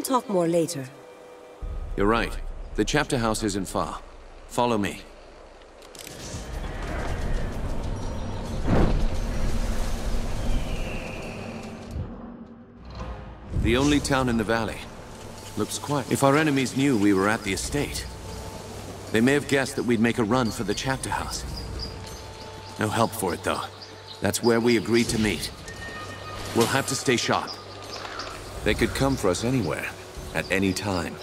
can talk more later. You're right. The chapter house isn't far. Follow me. The only town in the valley. Looks quiet. If our enemies knew we were at the estate, they may have guessed that we'd make a run for the chapter house. No help for it, though. That's where we agreed to meet. We'll have to stay sharp. They could come for us anywhere, at any time.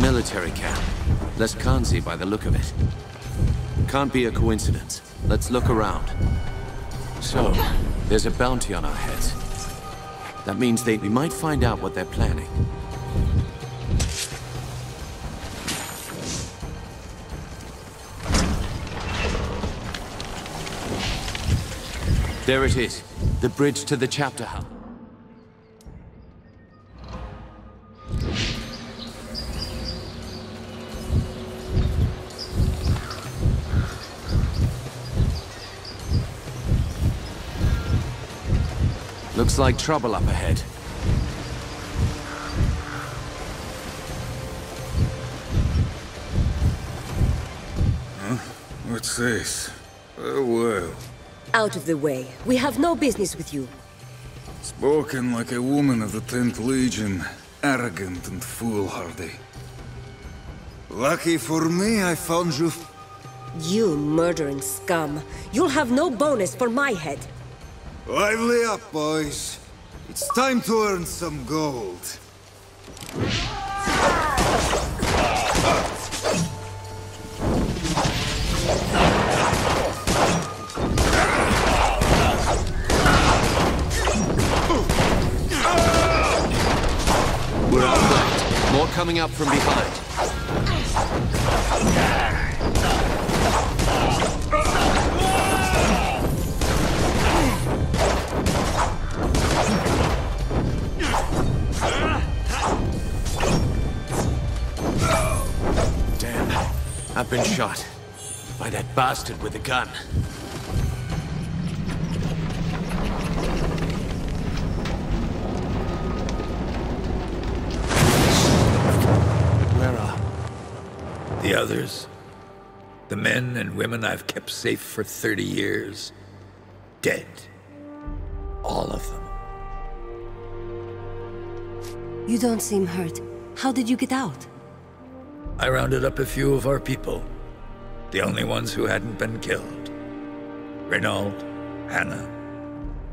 Military camp. Leskanzi by the look of it. Can't be a coincidence. Let's look around. So, there's a bounty on our heads. That means we might find out what they're planning. There it is. The bridge to the chapter house. Looks like trouble up ahead. Huh? What's this? Oh, well. Out of the way. We have no business with you. Spoken like a woman of the 10th Legion. Arrogant and foolhardy. Lucky for me, I found you... You murdering scum. You'll have no bonus for my head. Lively up, boys. It's time to earn some gold. We're outflanked. More coming up from behind. I've been shot by that bastard with the gun. Where are the others? The men and women I've kept safe for 30 years? Dead. All of them. You don't seem hurt. How did you get out? I rounded up a few of our people. The only ones who hadn't been killed. Renaud, Hannah,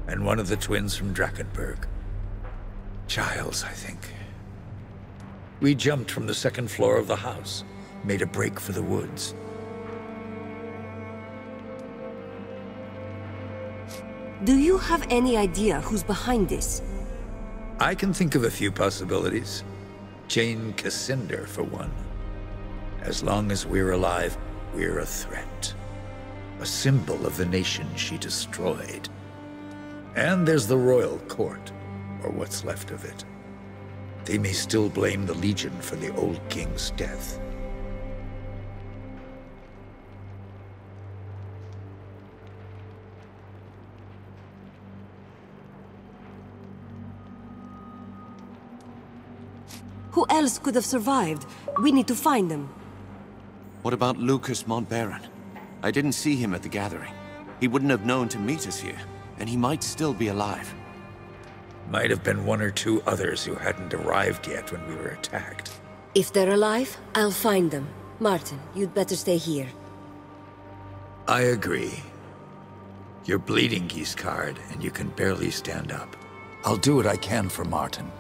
and one of the twins from Drakenberg. Giles, I think. We jumped from the second floor of the house, made a break for the woods. Do you have any idea who's behind this? I can think of a few possibilities. Jane Cassinder, for one. As long as we're alive, we're a threat. A symbol of the nation she destroyed. And there's the royal court, or what's left of it. They may still blame the Legion for the old king's death. Who else could have survived? We need to find them. What about Lucas Montbaron? I didn't see him at the gathering. He wouldn't have known to meet us here, and he might still be alive. Might have been one or two others who hadn't arrived yet when we were attacked. If they're alive, I'll find them. Martin, you'd better stay here. I agree. You're bleeding, Giscard, and you can barely stand up. I'll do what I can for Martin.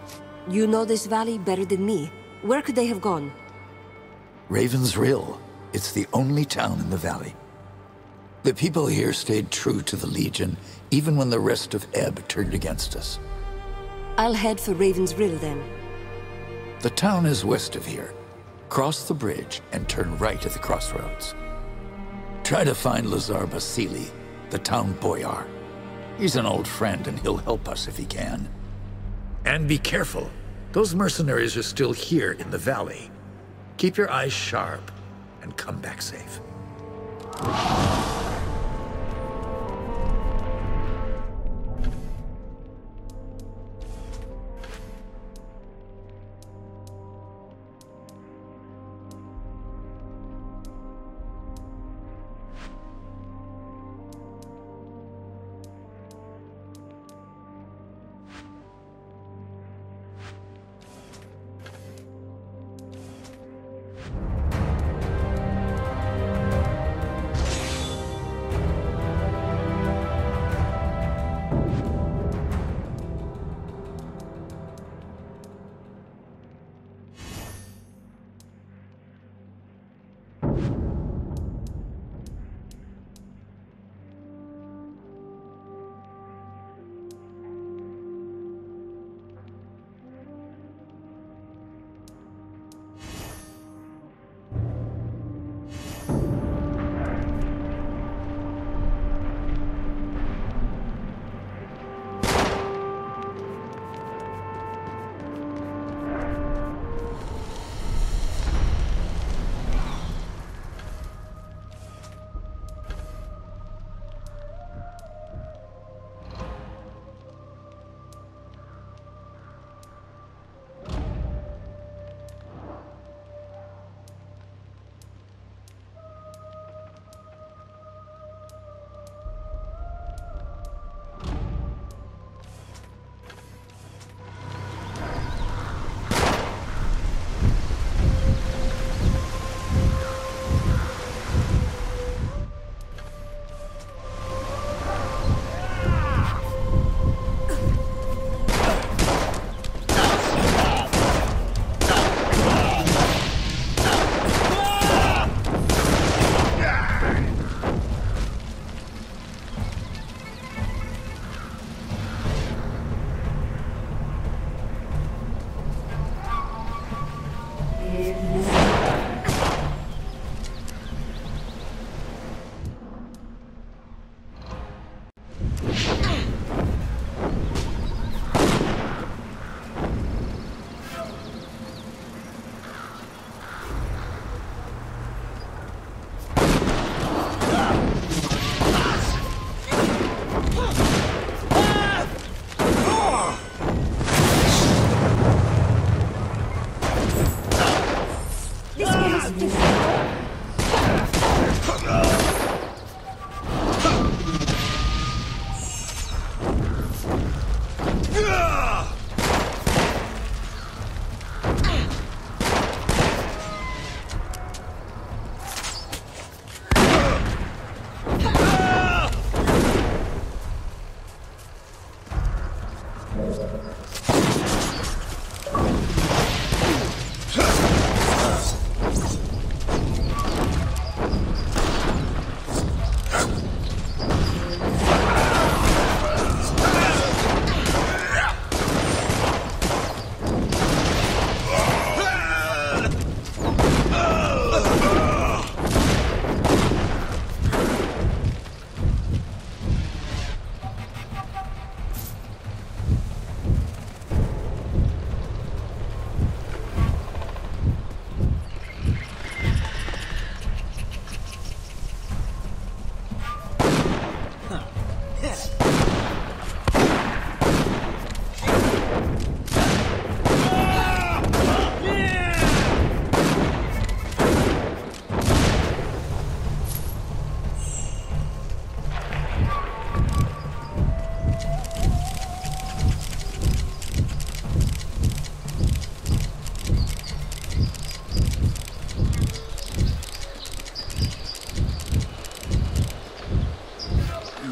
You know this valley better than me. Where could they have gone? Raven's Rill. It's the only town in the valley. The people here stayed true to the Legion, even when the rest of Ebb turned against us. I'll head for Raven's Rill then. The town is west of here. Cross the bridge and turn right at the crossroads. Try to find Lazar Basili, the town boyar. He's an old friend, and he'll help us if he can. And be careful. Those mercenaries are still here in the valley. Keep your eyes sharp, and come back safe.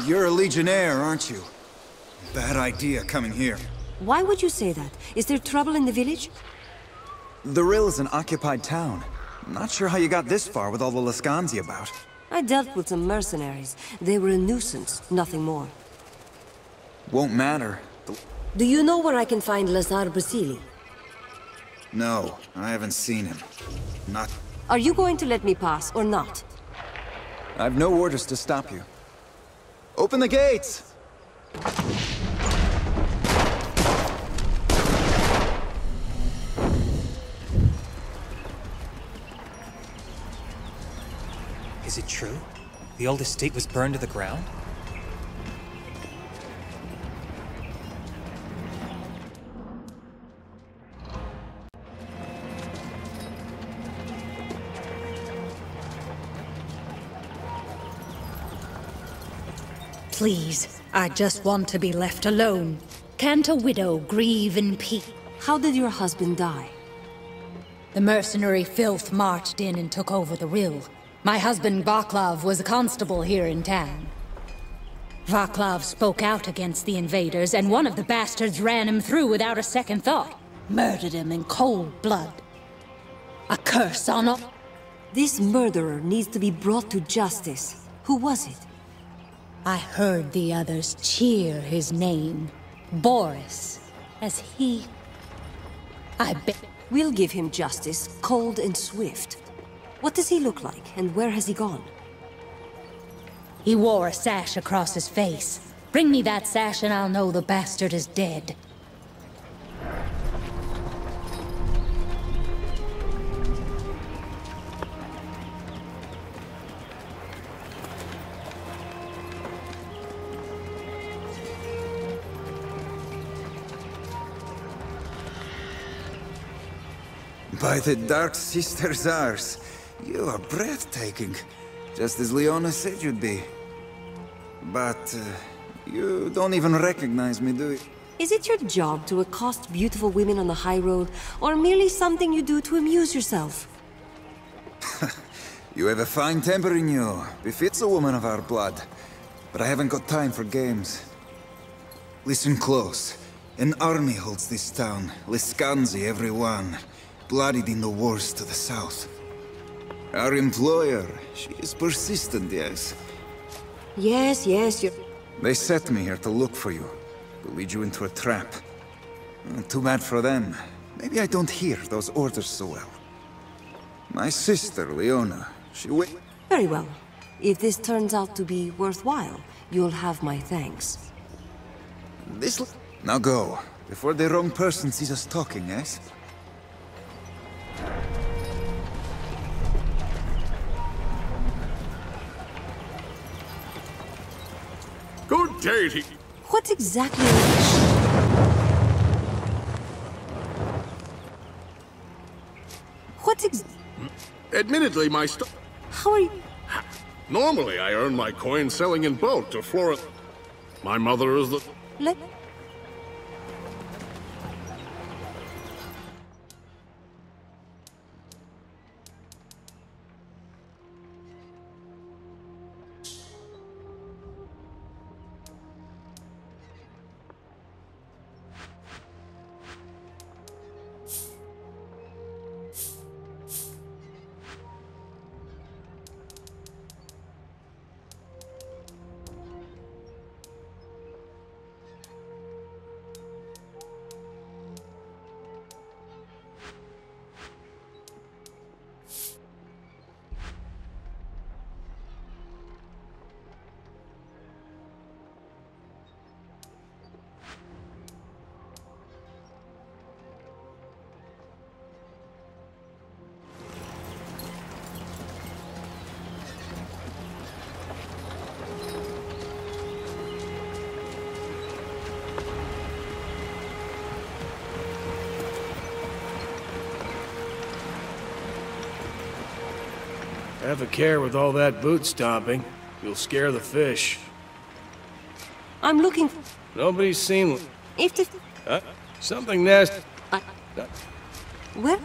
You're a Legionnaire, aren't you? Bad idea coming here. Why would you say that? Is there trouble in the village? The Rill is an occupied town. I'm not sure how you got this far with all the Lascanzi about. I dealt with some mercenaries. They were a nuisance, nothing more. Won't matter. Do you know where I can find Lazar Basili? No, I haven't seen him. Not... Are you going to let me pass, or not? I've no orders to stop you. Open the gates! Is it true? The old estate was burned to the ground? Please, I just want to be left alone. Can't a widow grieve in peace? How did your husband die? The mercenary filth marched in and took over the Rill. My husband Vaclav was a constable here in town. Vaclav spoke out against the invaders, and one of the bastards ran him through without a second thought. Murdered him in cold blood. A curse on all. This murderer needs to be brought to justice. Who was it? I heard the others cheer his name. Boris. As he... I bet... We'll give him justice, cold and swift. What does he look like, and where has he gone? He wore a sash across his face. Bring me that sash and I'll know the bastard is dead. By the Dark Sister Zars, you are breathtaking. Just as Leona said you'd be. But, you don't even recognize me, do you? Is it your job to accost beautiful women on the high road, or merely something you do to amuse yourself? You have a fine temper in you. Befits a woman of our blood. But I haven't got time for games. Listen close. An army holds this town. Liskanzi, everyone. Bloodied in the wars to the south. Our employer, she is persistent, yes. Yes, you're... They set me here to look for you. To lead you into a trap. Too bad for them. Maybe I don't hear those orders so well. My sister, Leona, she Very well. If this turns out to be worthwhile, you'll have my thanks. Now go, before the wrong person sees us talking, yes? Good day. What exactly... Admittedly, How are you... Normally, I earn my coin selling in bulk to Flora. My mother is the... Let... Have a care with all that boot stomping. You'll scare the fish. I'm looking... Nobody's seen... If the... Something nasty. Where?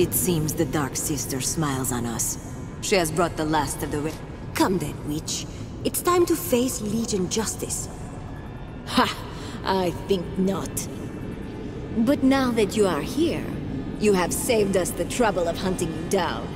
It seems the Dark Sister smiles on us. She has brought the last of the Come then, witch. It's time to face Legion justice. Ha! I think not. But now that you are here, you have saved us the trouble of hunting you down.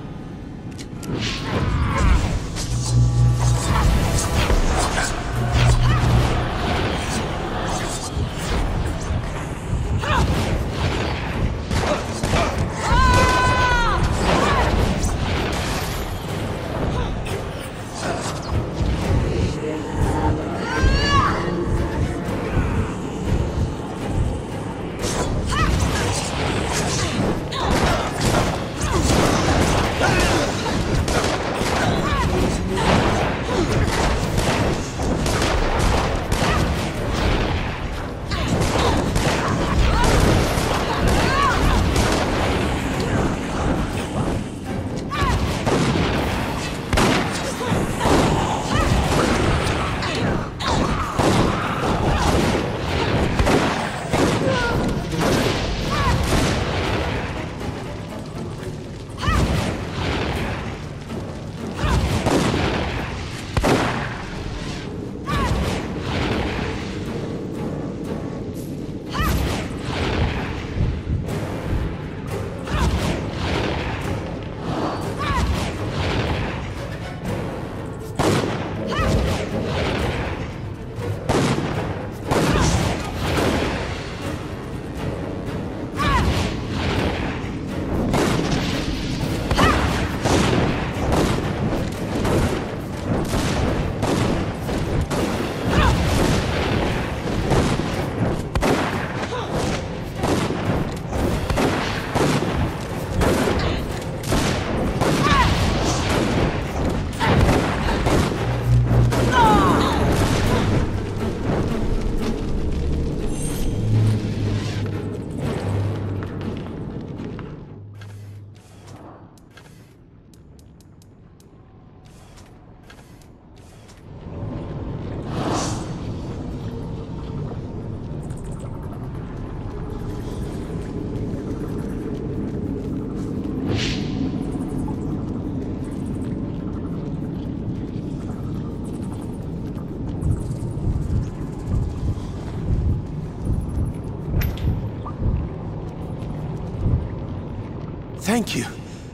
Thank you.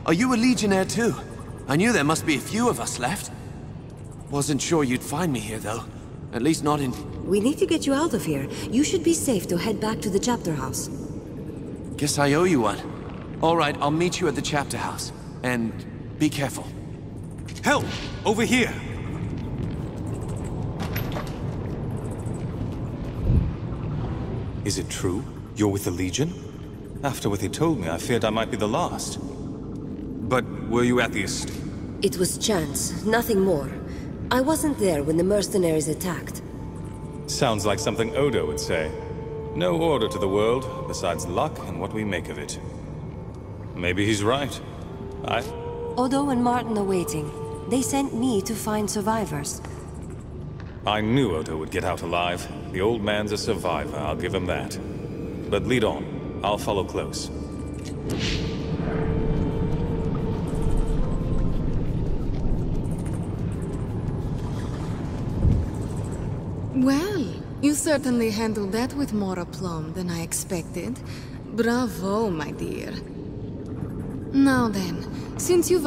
Are you a Legionnaire too? I knew there must be a few of us left. Wasn't sure you'd find me here though. At least not in... We need to get you out of here. You should be safe to head back to the chapter house. Guess I owe you one. All right, I'll meet you at the chapter house. And be careful. Help! Over here! Is it true? You're with the Legion? After what they told me, I feared I might be the last. But were you at the estate? It was chance, nothing more. I wasn't there when the mercenaries attacked. Sounds like something Odo would say. No order to the world, besides luck and what we make of it. Maybe he's right. Odo and Martin are waiting. They sent me to find survivors. I knew Odo would get out alive. The old man's a survivor, I'll give him that. But lead on. I'll follow close. Well, you certainly handled that with more aplomb than I expected. Bravo, my dear. Now then, since you've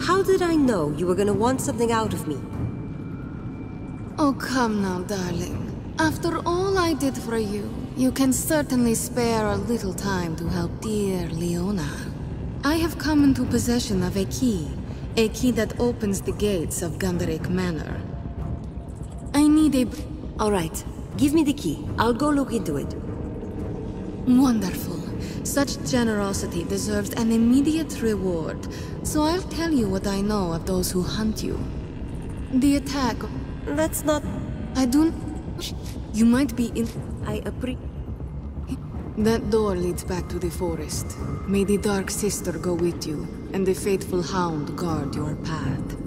How did I know you were gonna want something out of me? Oh, come now, darling. After all I did for you, you can certainly spare a little time to help dear Leona. I have come into possession of a key that opens the gates of Gunderik Manor. I need a... All right, give me the key. I'll go look into it. Wonderful. Such generosity deserves an immediate reward, so I'll tell you what I know of those who hunt you. The attack... Let's not... I don't... You might be in... That door leads back to the forest. May the Dark Sister go with you, and the faithful hound guard your path.